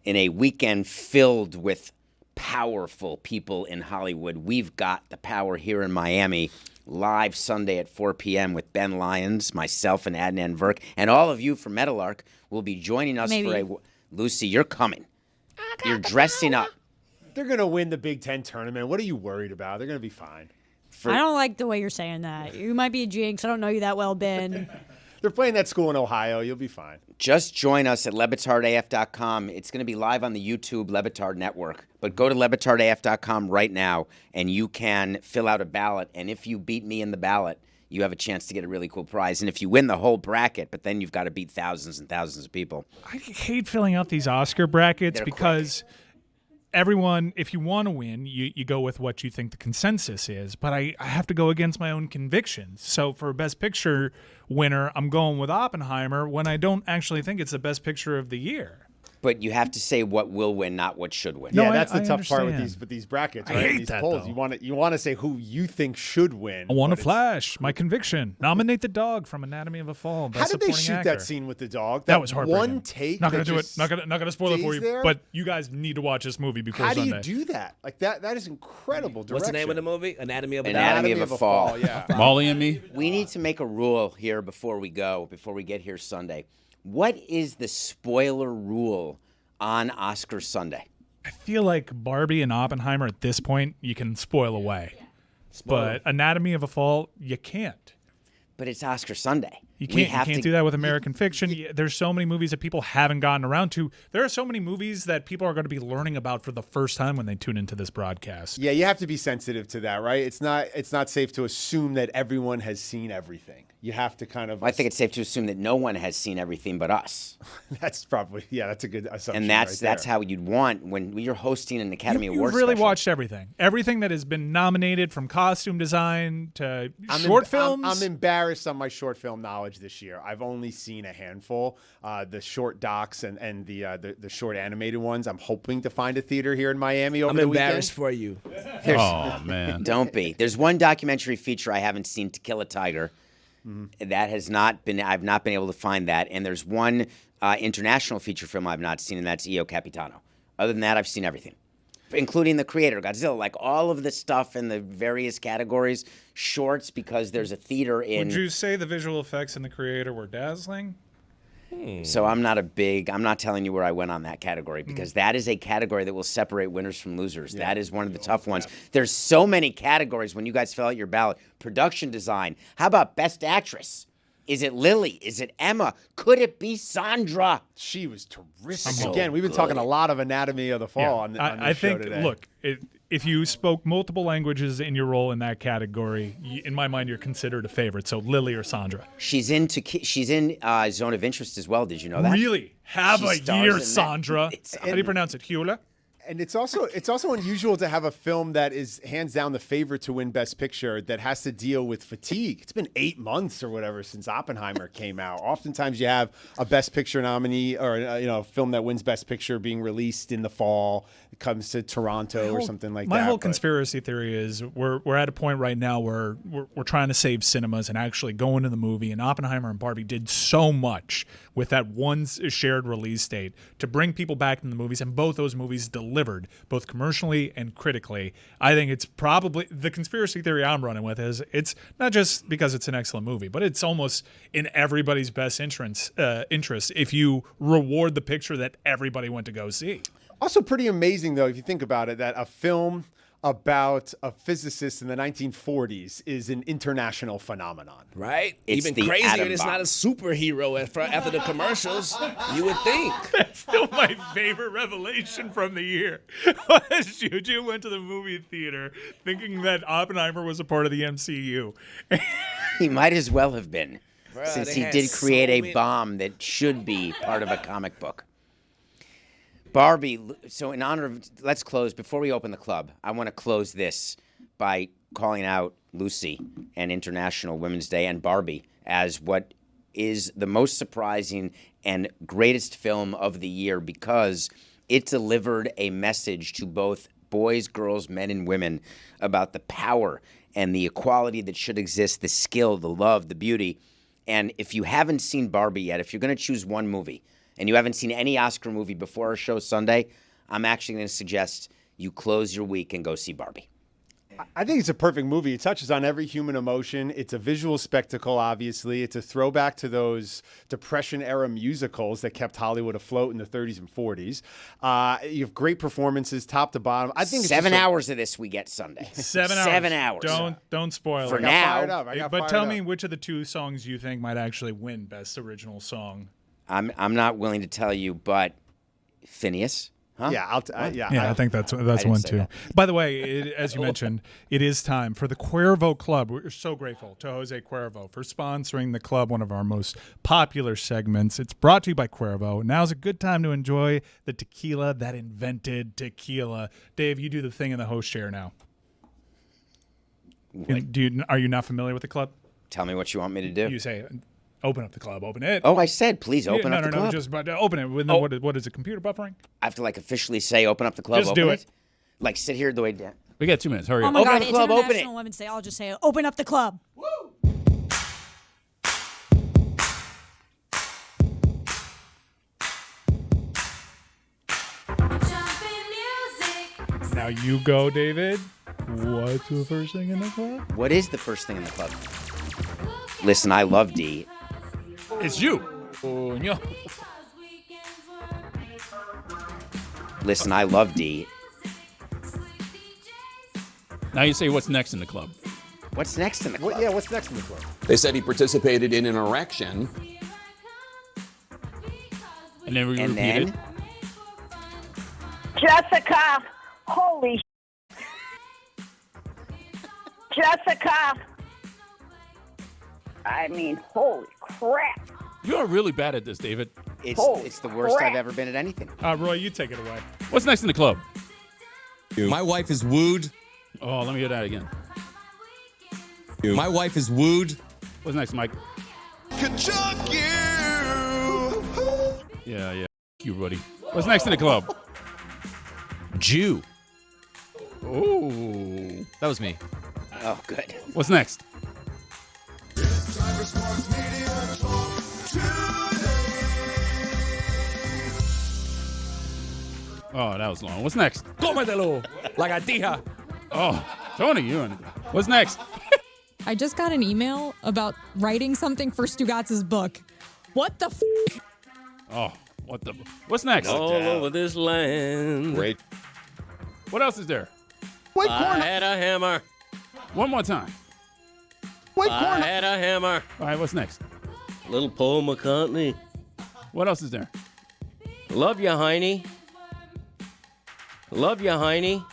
in a weekend filled with powerful people in Hollywood. We've got the power here in Miami. Live Sunday at 4 p.m. with Ben Lyons, myself, and Adnan Verk. And all of you from Metalark will be joining us for a... Lucy, you're coming. You're dressing up. They're going to win the Big Ten tournament. What are you worried about? They're going to be fine. I don't like the way you're saying that. You might be a jinx. I don't know you that well, Ben. They're playing that school in Ohio. You'll be fine. Just join us at lebatardaf.com. It's going to be live on the YouTube Le Batard Network. But go to lebatardaf.com right now, and you can fill out a ballot. And if you beat me in the ballot, you have a chance to get a really cool prize. And if you win the whole bracket, but then you've got to beat thousands and thousands of people. I hate filling out these Oscar brackets because... quick. Everyone, if you want to win, you go with what you think the consensus is. But I have to go against my own convictions. So for Best Picture winner, I'm going with Oppenheimer when I don't actually think it's the best picture of the year. But you have to say what will win, not what should win. Yeah, No, that's the I tough part understand. with these brackets, I right? hate These that, polls. though. You want to say who you think should win. I want to but it's- flash my conviction. Nominate the dog from Anatomy of a Fall. How Best did they supporting shoot actor. that scene with the dog? That was heartbreaking. One take. Not gonna that do it. just Not gonna spoil it for stays you. there? But you guys need to watch this movie before How do Sunday. you do that? Like that is incredible direction. What's the name of the movie? Anatomy of a Anatomy of a Fall. Yeah. Molly and me. We need to make a rule here before we get here Sunday. What is the spoiler rule on Oscar Sunday? I feel like Barbie and Oppenheimer at this point you can spoil away, but Anatomy of a Fall you can't. But it's Oscar Sunday. You can't do that with American fiction. There's so many movies that people haven't gotten around to. There are so many movies that people are going to be learning about for the first time when they tune into this broadcast. Yeah, you have to be sensitive to that, right? It's not safe to assume that everyone has seen everything. You have to kind of. I think it's safe to assume that no one has seen everything but us. That's probably that's a good assumption. And that's right there. how you'd want when you're hosting an Academy You've Awards really special. watched everything. Everything that has been nominated, from costume design to short films. I'm embarrassed on my short film knowledge this year. I've only seen a handful, the short docs and the short animated ones. I'm hoping to find a theater here in Miami over I'm the embarrassed weekend. for you. Oh, man. Don't be. There's one documentary feature I haven't seen, To Kill a Tiger. That has not been. I've not been able to find that. And there's one international feature film I've not seen, and that's Io Capitano. Other than that, I've seen everything, including The Creator, Godzilla, like all of the stuff in the various categories, shorts, because there's a theater in. Would you say the visual effects in The Creator were dazzling? So I'm not telling you where I went on that category, because that is a category that will separate winners from losers. That is one of the tough ones. There's so many categories when you guys fill out your ballot. Production design. How about Best Actress? Is it Lily? Is it Emma? Could it be Sandra? She was terrific. Again, we've been talking a lot of Anatomy of the Fall on this I show think. today. Look, if you spoke multiple languages in your role in that category, in my mind, you're considered a favorite. So Lily or Sandra. She's in Zone of Interest as well. Did you know that? Really? Have She a stars in year, that. Sandra. It's How do you pronounce it? Hula? And it's also unusual to have a film that is hands down the favorite to win Best Picture that has to deal with fatigue. It's been 8 months or whatever since Oppenheimer came out. Oftentimes you have a Best Picture nominee or a film that wins Best Picture being released in the fall. It comes to Toronto or something like that. My whole but- conspiracy theory is we're at a point right now where we're trying to save cinemas and actually go into the movie. And Oppenheimer and Barbie did so much with that one shared release date to bring people back in the movies, and both those movies delivered, both commercially and critically. I think it's probably the conspiracy theory I'm running with is it's not just because it's an excellent movie, but it's almost in everybody's best interest if you reward the picture that everybody went to go see. Also pretty amazing, though, if you think about it, that a film about a physicist in the 1940s is an international phenomenon. Right? It's Even the crazier, atom it's bomb. not a superhero after the commercials. You would think. That's still my favorite revelation from the year. Was Juju went to the movie theater thinking that Oppenheimer was a part of the MCU. He might as well have been, since they he had did so create a many- bomb that should be part of a comic book. Barbie, so in honor of, let's close, before we open the club, I want to close this by calling out Lucy and International Women's Day and Barbie as what is the most surprising and greatest film of the year, because it delivered a message to both boys, girls, men, and women about the power and the equality that should exist, the skill, the love, the beauty. And if you haven't seen Barbie yet, if you're going to choose one movie and you haven't seen any Oscar movie before our show Sunday, I'm actually going to suggest you close your week and go see Barbie. I think it's a perfect movie. It touches on every human emotion. It's a visual spectacle, obviously. It's a throwback to those Depression-era musicals that kept Hollywood afloat in the 30s and 40s. You have great performances, top to bottom. I think it's 7 hours of this we get Sunday. 7 hours. 7 hours. Don't spoil For it. now. But tell me which of the two songs you think might actually win Best Original Song. I'm not willing to tell you, but Phineas. Huh? Yeah, I think that's didn't one say too. that. By the way, as you mentioned, it is time for the Cuervo Club. We're so grateful to Jose Cuervo for sponsoring the club, one of our most popular segments. It's brought to you by Cuervo. Now's a good time to enjoy the tequila that invented tequila. Dave, you do the thing in the host chair now. Are you not familiar with the club? Tell me what you want me to do. You say, open up the club, open it. Oh, I said, please open up the club. No, just open it. What is it, computer buffering? I have to officially say open up the club. Just open do it. Like sit here the way down. We got 2 minutes. Hurry Oh up. my Open God, up the it's club, open International it. Women's Day. I'll just say, open up the club. Now you go, David. What's the first thing in the club? What is the first thing in the club? Listen, I love D. It's you. Oh, no. Listen, I love D. Now you say what's next in the club. What's next in the club? what's next in the club? They said he participated in an erection. And then we And repeat it. then Jessica, holy Jessica. I mean, holy crap. You're really bad at this, David. it's the worst crap. I've ever been at anything. Roy, you take it away. What's next in the club? My wife is wooed. Oh, let me hear that again. My wife is wooed. What's next, Mike? Ka-chunk you. Yeah. You, buddy. What's next in the club? Jew. Oh. That was me. Oh, good. What's next? Oh, that was long. What's next? Cómetelo, lagartija. Oh, Tony, you on it. What's next? I just got an email about writing something for Stugotz's book. What the f? Oh, what's next? All over this land. Great. What else is there? White I corn. had a hammer. One more time. White I corn. had a hammer. All right, what's next? Little Paul McCartney. What else is there? Love you, Heine. Love you, Heine.